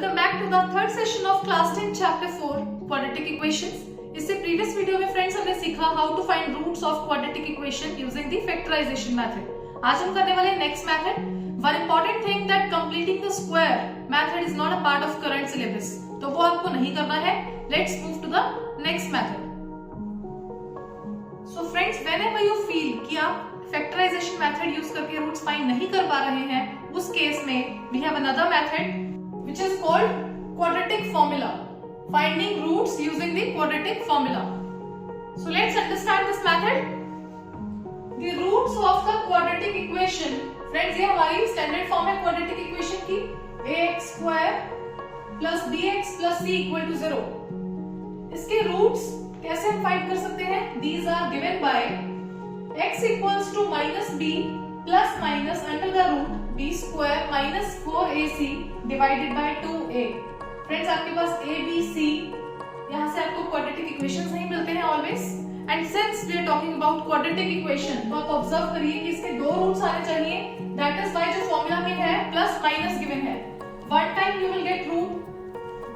Welcome back to the third session of class 10 chapter 4 quadratic equations. इससे previous video में friends हमने सीखा how to find roots of quadratic equation using the factorisation method. आज हम करने वाले हैं next method. One important thing that completing the square method is not a part of current syllabus, तो वो आपको नहीं करना है। Let's move to the next method. So friends, whenever you feel कि आप फैक्टराइजेशन मेथड यूज करके roots find नहीं कर पा रहे हैं, उस केस में we have another method which is called quadratic formula, finding roots using the quadratic formula. So let's understand this method. The roots of the quadratic equation, friends, ये हमारी स्टैंडर्ड फॉर्म है quadratic equation की, ax square plus bx plus c equal to 0. इसके roots कैसे हम find कर सकते हैं? These are given by x equals to minus b plus minus under the root b square minus 4ac divided by 2a. Friends, आपके पास a b c, यहाँ से आपको क्वाड्रेटिक इक्वेशंस नहीं मिलते हैं always, and since we are talking about quadratic equation, तो आप observe करिए कि इसके दो रूट्स आने चाहिए। दैट इज वाई जो फॉर्मूला में है प्लस माइनस गिवन है। One time you will get root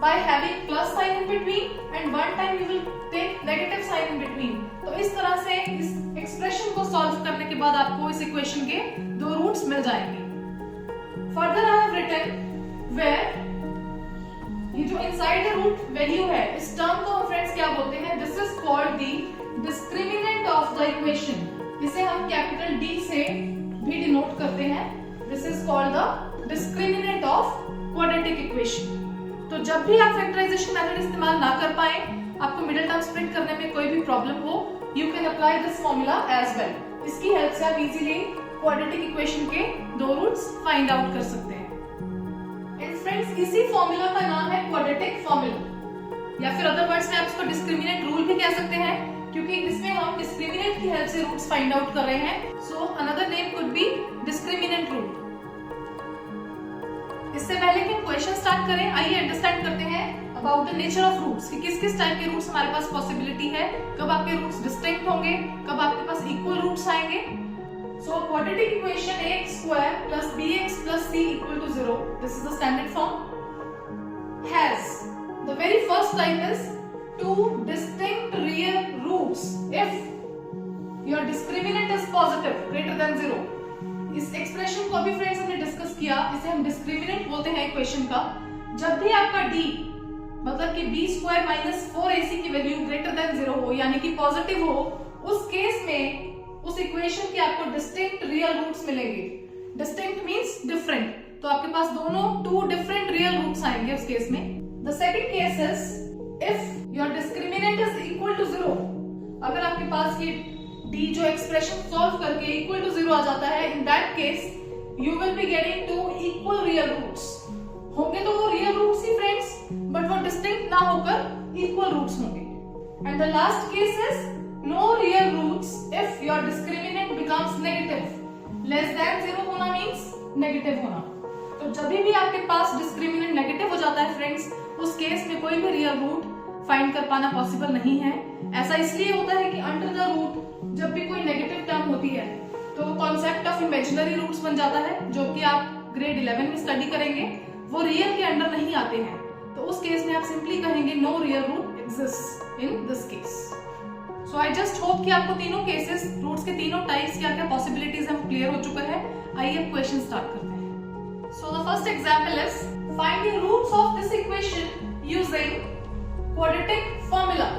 by having plus sign in between and one time you will take negative sign in between. तो इस तरह से इस एक्सप्रेशन को सॉल्व करने के बाद आपको इस इक्वेशन के दो रूट्स मिल जाएंगे। Further I have written where ये जो inside the root value है, इस टर्म को हम फ्रेंड्स क्या बोलते हैं? This is called the discriminant of the equation. इसे हम कैपिटल D से भी डिनोट करते हैं। This is called the discriminant of quadratic equation. तो जब भी आप फैक्टराइजेशन मेथड इस्तेमाल ना कर पाए, आपको मिडिल टर्म्स प्रिंट करने में कोई भी प्रॉब्लम हो, you can apply this formula as well. इसकी हेल्प से आप इजीली क्वाड्रेटिक इक्वेशन के दो रूट्स फाइंड आउट कर सकते हैं। एंड फ्रेंड्स, इसी फॉर्मूला का नाम है क्वाड्रेटिक फॉर्मूला, या फिर अदर वर्ड्स में आप इसको डिस्क्रिमिनेंट रूल भी कह सकते हैं, क्योंकि इसमें हम डिस्क्रिमिनेंट की हेल्प से रूट्स फाइंड आउट कर रहे हैं। So another name could be discriminant rule. इससे पहले कि हम क्वेश्चन स्टार्ट करें, आइए अंडरस्टैंड करते हैं about the nature of roots, कि किस किस टाइप के रूट्स हमारे पास पॉसिबिलिटी है, कब आपके रूट्स डिस्टिंक्ट होंगे, कब आपके पास इक्वल रूट्स आएंगे। So quadratic equation ax square plus bx plus c equal to 0, this is the standard form, has the very first type is two distinct real roots if your discriminant is positive greater than 0. इस expression को अभी friends हमने discuss किया, इसे हम discriminant बोलते हैं equation का। जब भी आपका d मतलब कि b स्क्वायर माइनस 4ac की वैल्यू ग्रेटर देन 0 हो, यानी कि पॉजिटिव हो, उस केस में उस इक्वेशन के आपको डिस्टिंक्ट रियल रूट्स मिलेंगे। डिस्टिंक्ट मींस डिफरेंट, तो आपके पास दोनों टू डिफरेंट रियल रूट्स आएंगे उस केस में। The second case is if your discriminant is equal to 0। अगर आपके पास ये d जो एक्सप्रेशन सॉल्व करके इक्वल टू 0 आ जाता है, in that case you will be getting two equal real roots. होंगे तो वो रियल रूट्स ही फ्रेंड्स, बट वो डिस्टिंक्ट ना होकर इक्वल रूट्स होंगे। And the last case is no real roots if your discriminant becomes negative. Less than 0 होना means negative होना। तो जब भी आपके पास डिस्क्रिमिनेंट नेगेटिव हो जाता है फ्रेंड्स, उस केस में कोई भी रियल रूट फाइंड कर पाना पॉसिबल नहीं है। ऐसा इसलिए होता है कि अंडर द रूट जब भी कोई नेगेटिव टर्म होती है, तो कॉन्सेप्ट ऑफ इमेजिनरी रूट्स बन जाता है, जो कि आप ग्रेड 11 में स्टडी करेंगे, वो रियल के अंडर नहीं आते हैं। तो उस केस में आप सिंपली कहेंगे no real root exist in this case. So I just hope कि आपको तीनों केसेस, रूट्स के तीनों टाइप्स क्या क्या पॉसिबिलिटीज हम क्लियर हो चुका है। आइए अब क्वेश्चन स्टार्ट करते हैं। So the first example is find the roots of this equation using quadratic formula.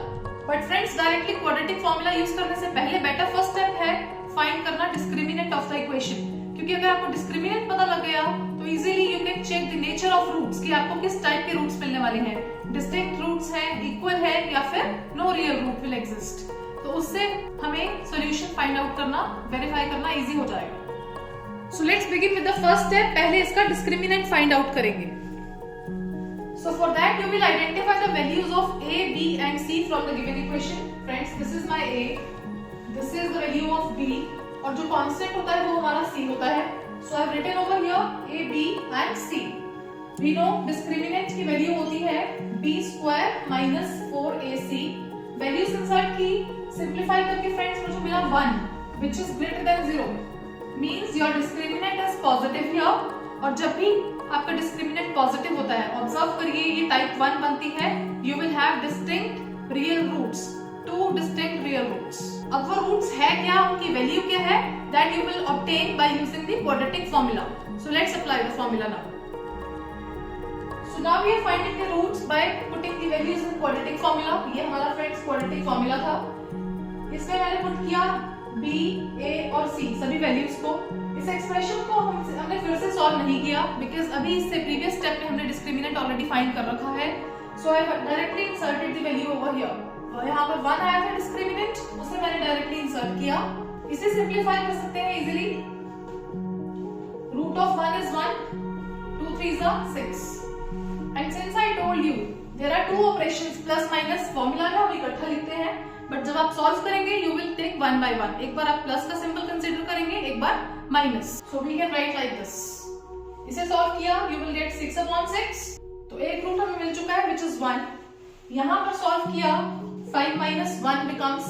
But friends, directly quadratic formula use करने से पहले बेटर फर्स्ट स्टेप है फाइंड करना डिस्क्रिमिनेंट ऑफ द इक्वेशन, क्योंकि अगर आपको डिस्क्रिमिनेंट पता लग गया तो easily you can check the nature of roots, कि आपको किस टाइप के रूट्स मिलने वाले हैं। डिस्टिंक्ट रूट्स हैं, इक्वल है, या फिर no real root will exist. तो उससे हमें सॉल्यूशन फाइंड आउट करना, वेरीफाई करना इजी हो जाएगा। So let's begin with the first step. पहले इसका डिस्क्रिमिनेंट फाइंड आउट करेंगे। So for that you will identify the values of a, b and c from the given equation. Friends, this is my a, this is the value of b, और जो constant होता है वो हमारा c होता है। So I have written over here a, b and c. We know discriminant की value होती है b square minus 4ac. Values insert की simplify करके friends मुझे मिला 1, which is greater than 0. Means your discriminant is positive here और जब भी आपका डिस्क्रिमिनेंट पॉजिटिव होता है, ऑब्जर्व करिए ये टाइप 1 बनती है, you will have distinct real roots, 2 distinct real roots. अब वो रूट्स है क्या, उनकी वैल्यू क्या है, that you will obtain by using the quadratic formula. So let's apply the formula now. So now we are finding the roots by putting the values in quadratic formula। ये हमारा friends quadratic formula था। इसमें मैंने put किया b, a और c सभी values को। इस एक्सप्रेशन को हमने फिर से सॉल्व नहीं किया बिकॉज अभी इससे प्रीवियस स्टेप में हमने डिस्क्रिमिनेंट ऑलरेडी फाइंड कर रखा है। So I directly inserted the value over here. यहाँ पर 1 आया था डिस्क्रिमिनेंट, उसे मैंने डायरेक्टली इंसर्ट किया। इसे सिंपलीफाई कर सकते हैं easily. Root of 1 is 1, 2 3 6। And since I told you there are 2 operations plus minus, formula में हम इकट्ठा लिखते हैं, बट जब आप सॉल्व करेंगे you will take 1 by 1। एक बार आप प्लस का सिंबल कंसीडर करेंगे, एक बार minus. So we can write like this। इसे सॉल्व किया you will get 6/6। तो एक रूट हमें मिल चुका है which is 1। यहाँ पर सॉल्व किया 5 minus 1 becomes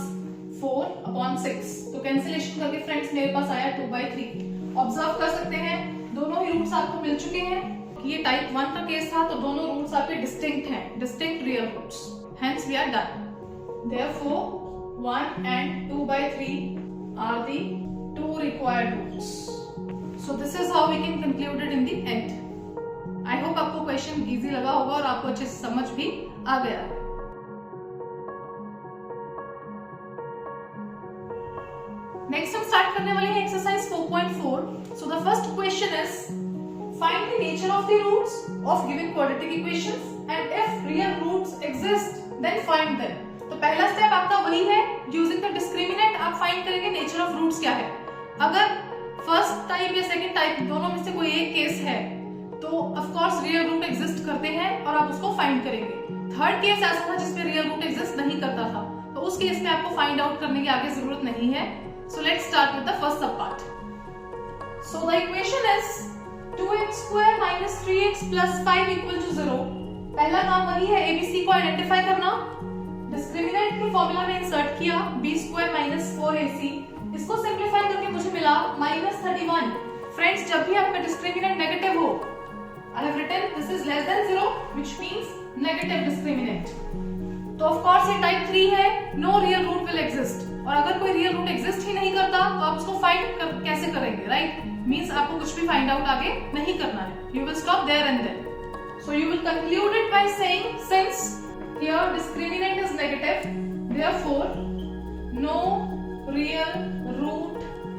4/6। तो कैंसिलेशन करके फ्रेंड्स मेरे पास आया 2/3। ऑब्जर्व कर सकते हैं दोनों ही रूट्स आपको मिल चुके हैं। ये टाइप 1 का केस था, तो दोनों रूट्स आपके डिस्टिंक्ट हैं, distinct real roots. Hence we are done. Therefore 1 and 2/3 are the 2 required roots। So this is how we can conclude it in the end। I hope आपको क्वेश्चन इजी लगा होगा और आपको अच्छे से समझ भी आ गया है। नेक्स्ट हम स्टार्ट करने वाले हैं exercise 4.4। So the first question is find the nature of the roots of given quadratic equations and if real roots exist then find them। तो पहला स्टेप आपका वही है, using the discriminant आप फाइंड करेंगे nature of roots क्या है। अगर फर्स्ट टाइप या सेकंड टाइप दोनों में से कोई एक केस है तो of course real root exist करते हैं और आप उसको फाइंड करेंगे। थर्ड केस ऐसा था जिसमें रियल रूट एग्जिस्ट नहीं करता था, तो उस केस में आपको फाइंड आउट करने की आगे जरूरत नहीं है। So let's start with the first sub part. So the equation is 2x square minus 3x plus 5 equal to 0। पहला काम वही है ABC को आइडेंटिफाई करना। डिस्क्रिमिनेंट के फॉर्मूला में इंसर्ट किया b square minus 4ac। इसको सिंपलीफाई करके मुझे मिला -31। फ्रेंड्स जब भी आपका डिस्क्रिमिनेंट नेगेटिव हो, I have written this is less than 0 which means negative discriminant। तो ऑफ कोर्स ये टाइप 3 है, no real root will exist. और अगर कोई रियल रूट एग्जिस्ट ही नहीं करता तो आप उसको फाइंड कैसे करेंगे, राइट? मींस आपको कुछ भी फाइंड आउट आगे नहीं करना है। You will stop there and then। So you will conclude it by saying since here discriminant is negative, therefore no real root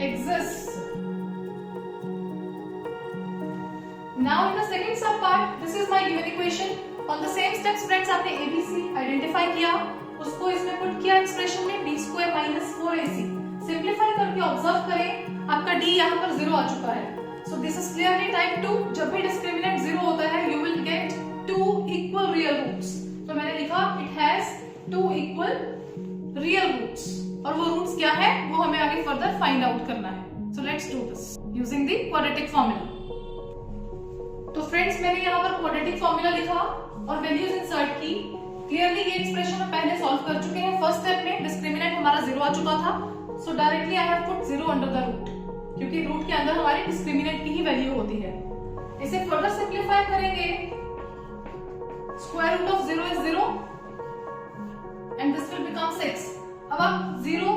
exists। Now in the second sub part, this is my given equation। On the same steps friends आपने ABC identify किया, उसको इसमें put किया expression में b square minus 4ac। Simplify करके observe करें आपका d यहाँ पर 0 आ चुका है। So this is clearly type 2। जब भी डिस्क्रिमिनेंट 0 होता है you will get 2 equal real roots. तो मैंने लिखा it has 2 equal real roots, और वो रूट्स क्या है वो हमें आगे फर्दर फाइंड आउट करना है। So let's do this using the quadratic formula. तो फ्रेंड्स मैंने यहाँ पर क्वाड्रेटिक फॉर्मूला लिखा और वैल्यूज इंसर्ट की। क्लियरली ये एक्सप्रेशन हम पहले सॉल्व कर चुके हैं। फर्स्ट स्टेप में डिस्क्रिमिनेंट हमारा 0 आ चुका था, so directly I have put 0 under the root, क्योंकि रूट के अंदर हमारी डिस्क्रिमिनेंट की ही वैल्यू होती है। इसे फर्दर सिंपलीफाई करेंगे, square root of 0 is 0 and this will become 6। अब आप 0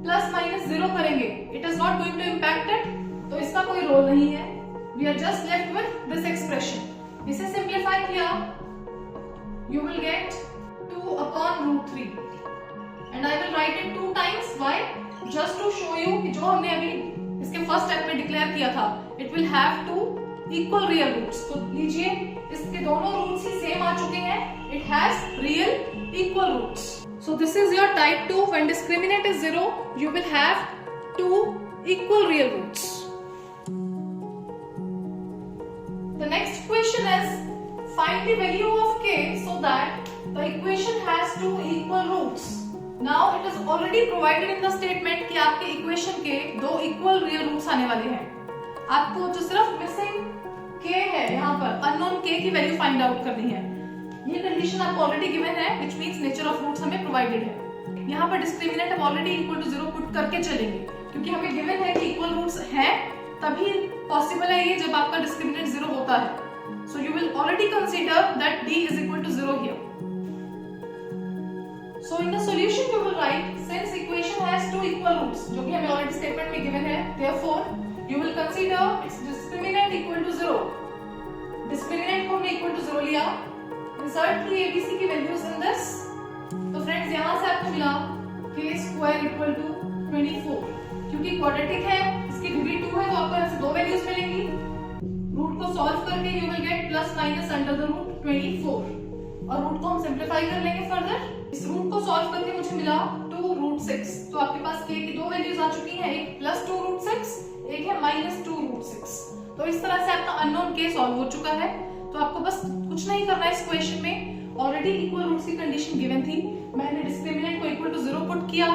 प्लस माइनस 0 करेंगे, it is not going to impact it, तो इसका कोई रोल नहीं है। We are just left with this expression. इसे सिंपलीफाई किया, you will get 2/√3 and I will write it 2 times। Why? Just to show you कि जो हमने अभी इसके फर्स्ट स्टेप में डिक्लेयर किया था, it will have 2 equal real roots। तो लीजिए इसके दोनों रूट्स ही सेम आ चुके हैं, it has real equal roots। So this is your type 2। When discriminant is 0, you will have 2 equal real roots। The next question is find the value of k so that the equation has 2 equal roots। Now it is already provided in the statement कि आपके equation के 2 equal real roots आने वाले हैं। आपको जो सिर्फ missing k है यहाँ पर अननोन k की वैल्यू फाइंड आउट करनी है। ये कंडीशन आपको ऑलरेडी गिवन है which means nature of roots हमें प्रोवाइडेड है। यहाँ पर डिस्क्रिमिनेंट हम ऑलरेडी इक्वल टू 0 पुट करके चलेंगे, क्योंकि हमें गिवन है कि इक्वल रूट्स हैं तभी पॉसिबल है ये जब आपका डिस्क्रिमिनेंट 0 होता है. So you will already consider that d is equal to 0 here. So in the solution you will write since equation has two equal roots, जो कि हमें already statement में given है, therefore you will consider its discriminant equal to 0. Discriminant को हमने equal to 0 लिया. Insert की ABC की values in this. तो friends यहाँ से आपको मिला k square equal to 24. क्योंकि quadratic है, इसकी डिग्री 2 है तो आपको यहाँ से दो वैल्यूज मिलेंगी. रूट को सॉल्व करके you will get plus minus under the root 24 और रूट को हम सिंप्लीफाई कर लेंगे फर्दर. इस रूट को सॉल्व करके मुझे मिला 2 रूट 6. तो आपके पास k की दो वैल्यूज आ चुकी हैं, एक प्लस 2 रूट 6, एक है माइनस 2 रूट 6. तो इस तरह से आपका अननोन k सॉल्व हो चुका है. तो आपको बस कुछ नहीं करना है इस क्वेश्चन में. ऑलरेडी इक्वल रूट्स की कंडीशन गिवन थी, मैंने डिस्क्रिमिनेंट को इक्वल टू 0 पुट किया.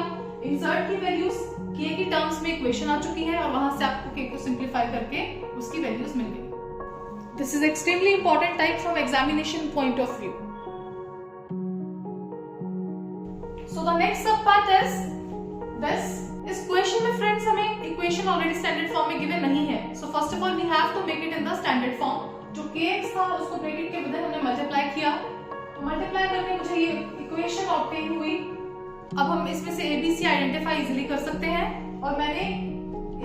इंसर्ट की वैल्यूज k की टर्म्स में इक्वेशन आ चुकी है और वहां से आपको k को सिंप्लीफाई करके उसकी वैल्यूज मिल गई. This is extremely important type from examination point of view. So the next sub part is this. इस क्वेश्चन में फ्रेंड्स हमें इक्वेशन ऑलरेडी स्टैंडर्ड फॉर्म में गिवन नहीं है. So first of all we have to make it in the standard form. जो kx था उसको bracket के बदले हमने मल्टीप्लाई किया. तो मल्टीप्लाई करके मुझे ये इक्वेशन ऑब्टेन हुई. अब हम इसमें से ABC आइडेंटिफाई इजीली कर सकते हैं और मैंने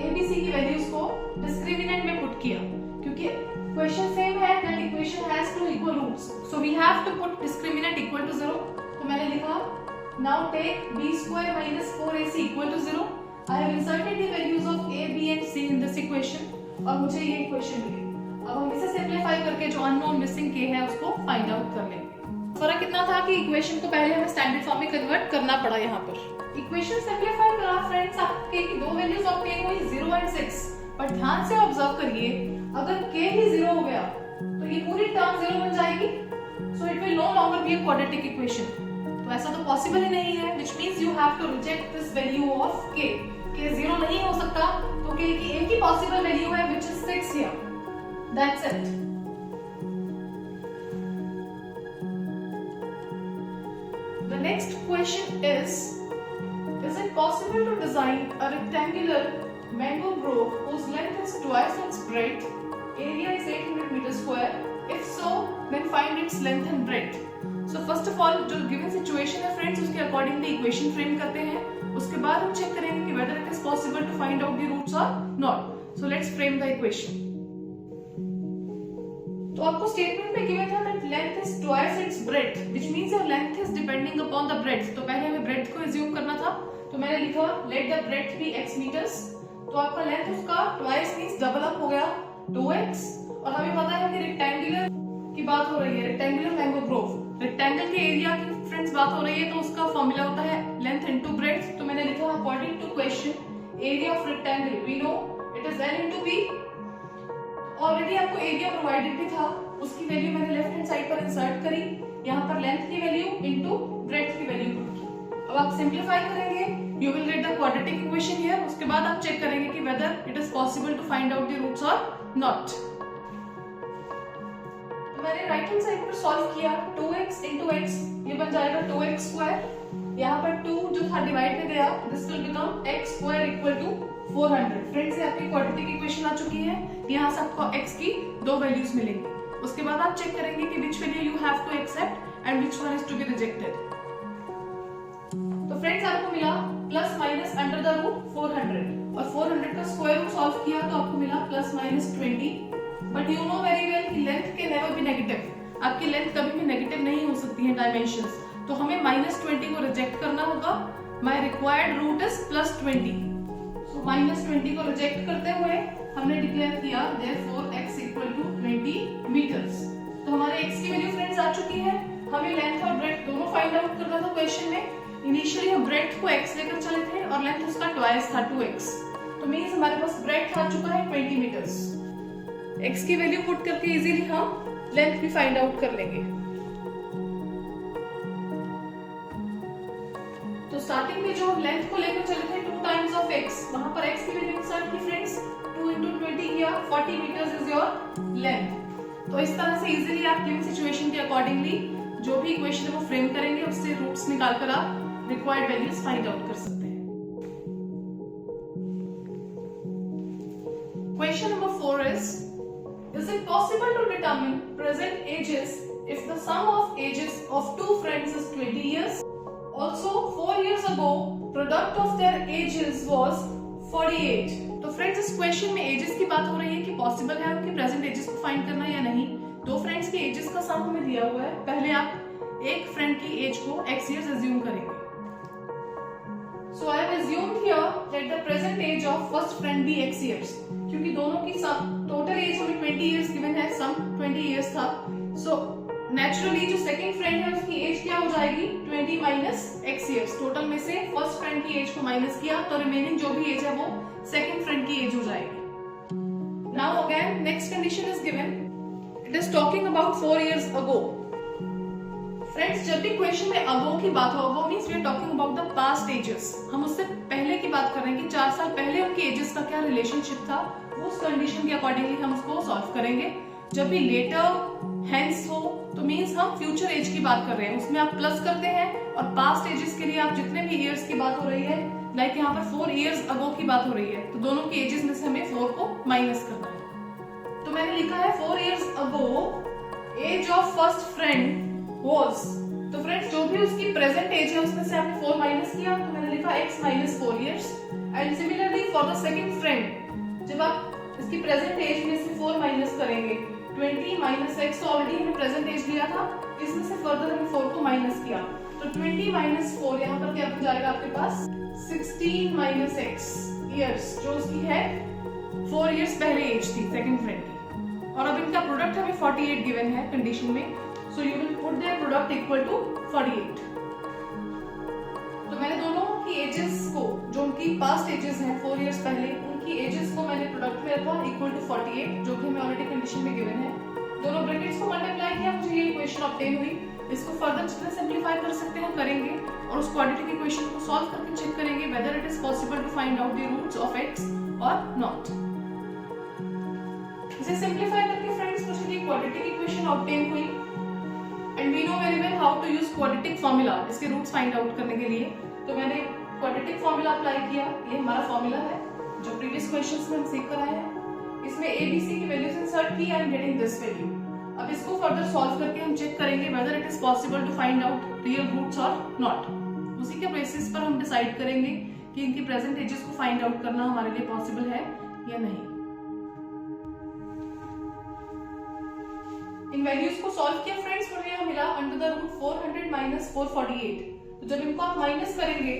ABC की वैल्यूज को डिस्क्रिमिनेंट में पुट किया क्योंकि क्वेश्चन सेम है that equation has two equal roots, so we have to put discriminant equal to 0. तो मैंने लिखा now take b square minus 4ac equal to 0. I have inserted the values of a, b and c in this equation और मुझे ये equation मिली. अब हम इसे simplify करके जो अननोन मिसिंग k है उसको फाइंड आउट कर लेंगे. फर्क इतना था कि इक्वेशन को पहले हमें स्टैंडर्ड फॉर्म में कन्वर्ट करना पड़ा. यहाँ पर इक्वेशन सिंप्लीफाई करा फ्रेंड्स, आपके की दो वैल्यूज ऑब्टेन हुई 0 and 6. पर ध्यान से ऑब्जर्व करिए, अगर k ही 0 हो गया तो ये पूरी टर्म 0 बन जाएगी. So it will no longer be a quadratic equation. तो ऐसा तो पॉसिबल ही नहीं है, which means you have to reject this value of k. k 0 नहीं हो सकता, तो k की एक ही पॉसिबल वैल्यू है which is 6 here. That's it. The next question is it possible to design a rectangular mango grove whose length is twice its breadth, area is 800 meters square? If so, then find its length and breadth. So first of all, जो given situation है friends, उसके accordingly equation frame करते हैं. उसके बाद हम check करेंगे कि whether it is possible to find out the roots or not. So let's frame the equation. तो आपको statement में given था that length is twice its breadth, which means your length is depending upon the breadth. तो पहले हमें breadth को assume करना था. तो मैंने लिखा let the breadth be x meters. तो आपका लेंथ उसका twice means डबल अप हो गया 2x. और हमें पता है कि रेक्टेंगुलर की बात हो रही है, रेक्टेंगुलर मैंगो ग्रोव, रेक्टेंगल के एरिया की फ्रेंड्स बात हो रही है. तो उसका फॉर्मूला होता है लेंथ इनटू ब्रेड्थ. तो मैंने लिखा according to question area of rectangle we know it is l into b. Already आपको एरिया प्रोवाइडेड भी था, उसकी वैल्यू मैंने लेफ्ट हैंड साइड पर इंसर्ट करी. यहाँ पर लेंथ की वैल्यू इनटू ब्रेड्थ की वैल्यू पुट की. अब आप सिंप्लीफाई करेंगे, you will get the quadratic equation here. उसके बाद आप चेक करेंगे कि whether it is possible to find out the roots और नॉट. तो मैंने राइट हैंड साइड पर सॉल्व किया. 2x into x ये बन जाएगा 2x स्क्वायर. यहाँ पर 2 जो था डिवाइड में गया, this will become x square equal to 400. Friends ये आपकी क्वाड्रेटिक इक्वेशन आ चुकी है. यहाँ से आपको x की दो वैल्यूज मिलेंगी. उसके बाद आप चेक करेंगे कि which value you have to accept and which one is to be rejected. तो फ्रेंड्स आपको मिला plus minus under the root 400 और 400 का स्क्वायर रूट सॉल्व किया तो आपको मिला plus minus 20. But you know very well कि length can never be negative. आपकी लेंथ कभी भी नेगेटिव नहीं हो सकती है डायमेंशंस. तो हमें माइनस 20 को रिजेक्ट करना होगा. My required root is plus 20. So minus 20 को रिजेक्ट करते हुए हमने डिक्लेयर किया therefore x equal to 20 metres. तो हमारे x की वैल्यू फ्रेंड्स आ चुकी है. हमें लेंथ और ब्रेड्थ दोनों फाइंड आउट करना था क्वेश्चन में. इनिशियली हम ब्रेड्थ को x लेकर चले थे और लेंथ उसका ट्वाइस था 2x. तो मींस हमारे पास ब्रेड्थ आ चुका है 20 मीटर्स. x की वैल्यू पुट करके इजीली हम लेंथ भी फाइंड आउट कर लेंगे. तो स्टार्टिंग में जो लेंथ को लेकर चले थे 2 टाइम्स ऑफ x, वहां पर x की वैल्यू इंसर्ट की फ्रेंड्स. 2 into 20 किया, 40 मीटर्स इज योर लेंथ. तो इस तरह से इजीली आप गिवन सिचुएशन के अकॉर्डिंगली जो भी इक्वेशन है वो फ्रेम करेंगे, उससे रूट्स निकालकर आप रिक्वायर्ड वैल्यूज फाइंड आउट कर सकते हैं. Question number 4 years. Is it possible to determine present ages if the sum of ages of two friends is 20 years? Also 4 years ago product of their ages was 48. तो friends इस question में edges की बात हो रही है कि possible है उनके प्रेजेंट एजेस को फाइंड करना या नहीं। दो फ्रेंड्स के एजेस का सम हमें दिया हुआ है। पहले आप एक फ्रेंड की एज को x years अज्यूम करेंगे। So I have assumed here that the present age of first friend be x years, क्योंकि दोनों की टोटल एज हमें 20 years गिवन है, सम 20 years था। So नेचुरली जो सेकंड फ्रेंड है उसकी एज क्या हो जाएगी 20 माइनस x years। टोटल में से फर्स्ट फ्रेंड की एज को माइनस किया तो रिमेनिंग जो भी एज है वो सेकंड फ्रेंड की एज हो जाएगी। Now again next condition is given, it is talking about 4 years ago। Friends जब भी क्वेश्चन में अगो की बात हो, ago means we are talking about the past ages. हम उससे पहले की बात कर रहे हैं कि 4 साल पहले उनके एजेस का क्या रिलेशनशिप था, वो उस कंडीशन के अकॉर्डिंगली हम उसको सॉल्व करेंगे। जब भी लेटर हेंस हो तो मींस हम फ्यूचर एज की बात कर रहे हैं, उसमें आप प्लस करते हैं और पास्ट एजेस के लिए आप जितने भी ईयर्स की बात हो रही है, लाइक यहाँ पर 4 years अगो की बात हो रही है, तो दोनों के एजेस में से हमें 4 को माइनस करना है। तो मैंने लिखा है 4 years ago age of first friend was, तो फ्रेंड्स जो भी उसकी प्रेजेंट एज है उसमें से आपने 4 माइनस किया, तो मैंने लिखा x minus 4 years। And similarly for the second friend, जब आप इसकी प्रेजेंट एज में से 4 माइनस करेंगे 20 माइनस x, तो ऑलरेडी हमने प्रेजेंट एज लिया था, इसमें से फर्दर हमने 4 को माइनस किया, तो 20 माइनस 4 यहाँ पर क्या बन जाएगा आपके पास 16 माइनस x years, जो उसकी है 4 years पहले एज थी सेकंड फ्रेंड की। और अब इनका प्रोडक्ट हमें 48 गिवन है कंडीशन में, so you will put their product equal to 48। तो मैंने दोनों की एजेस को, जो उनकी पास्ट एजेस हैं 4 years पहले, उनकी एजेस को मैंने प्रोडक्ट में रखा इक्वल टू 48, जो कि हमें ऑलरेडी कंडीशन में गिवन है। दोनों ब्रैकेट्स को मल्टीप्लाई किया, मुझे ये इक्वेशन ऑब्टेन हुई। इसको फर्दर जितना सिंपलीफाई कर सकते हैं करेंगे और उस क्वाड्रेटिक इक्वेशन को सॉल्व करके चेक करेंगे whether it is possible to find out the roots of x और नॉट। इसे सिंपलीफाई करके फ्रेंड्स मुझे ये क्वाड्रेटिक इक्वेशन ऑब्टेन हुई। And we know very well how to use quadratic formula इसके रूट्स फाइंड आउट करने के लिए। तो मैंने क्वाड्रेटिक फॉर्मूला अप्लाई किया, ये हमारा फॉर्मूला है जो प्रीवियस क्वेश्चंस में हम सीख कर आए हैं। इसमें ABC की वैल्यूज इंसर्ट की, I am getting this value. अब इसको फर्दर सॉल्व करके हम चेक करेंगे whether it is possible to find out real roots और नॉट। उसी के बेसिस पर हम डिसाइड करेंगे कि इनकी प्रेजेंट एजेस को फाइंड आउट करना हमारे लिए पॉसिबल है या नहीं। इन वैल्यूज को सॉल्व किया फ्रेंड्स, मुझे यह मिला अंडर द रूट 400 माइनस 448। तो जब इनको आप माइनस करेंगे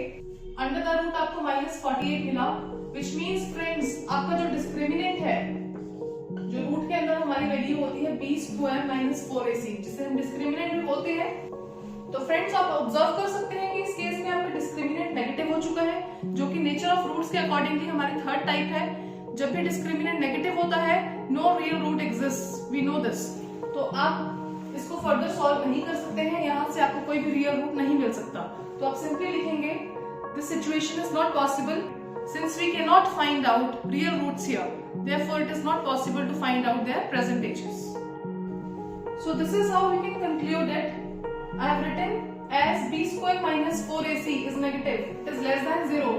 अंडर द रूट आपको माइनस 48 मिला, विच मीन्स फ्रेंड्स आपका जो डिस्क्रिमिनेंट है, जो रूट के अंदर हमारी वैल्यू होती है b स्क्वायर माइनस 4ac, जिसे हम डिस्क्रिमिनेंट भी बोलते हैं। तो फ्रेंड्स आप ऑब्जर्व कर सकते हैं कि इस केस में आपका डिस्क्रिमिनेंट नेगेटिव हो चुका है, जो कि नेचर ऑफ रूट्स के अकॉर्डिंगली हमारी थर्ड टाइप है। जब भी डिस्क्रिमिनेंट नेगेटिव होता है no real root exist, we know this. तो आप इसको फर्दर सॉल्व नहीं कर सकते हैं, यहाँ से आपको कोई भी रियल रूट नहीं मिल सकता। तो आप सिंपली लिखेंगे this situation is not possible since we can not find out real roots here, therefore it is not possible to find out their present ages. So this is how we can conclude it. I have written as b square minus 4ac is negative, it is less than 0,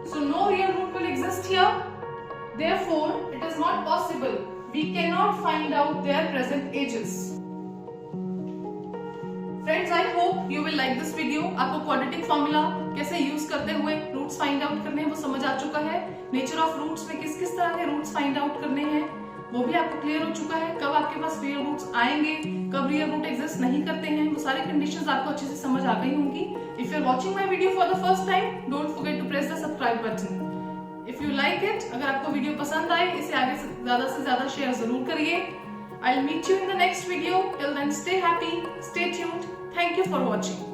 so no real root will exist here, therefore it is not possible, we cannot find out their present ages. Friends, I hope you will like this video. आपको quadratic formula कैसे use करते हुए roots find out करने हैं वो समझ आ चुका है। नेचर ऑफ रूट्स में किस किस तरह के रूट्स फाइंड आउट करने हैं वो भी आपको क्लियर हो चुका है। कब आपके पास रियल रूट्स आएंगे, कब रियल रूट एग्जिस्ट नहीं करते हैं, वो सारी कंडीशंस आपको अच्छे से समझ आ गई होंगी। If you are watching my video for the first time, don't forget to press the subscribe button. If you like it, अगर आपको वीडियो पसंद आए, इसे आगे से ज्यादा शेयर जरूर करिए। I'll meet you in the next video. Till then, stay happy, stay tuned. Thank you for watching.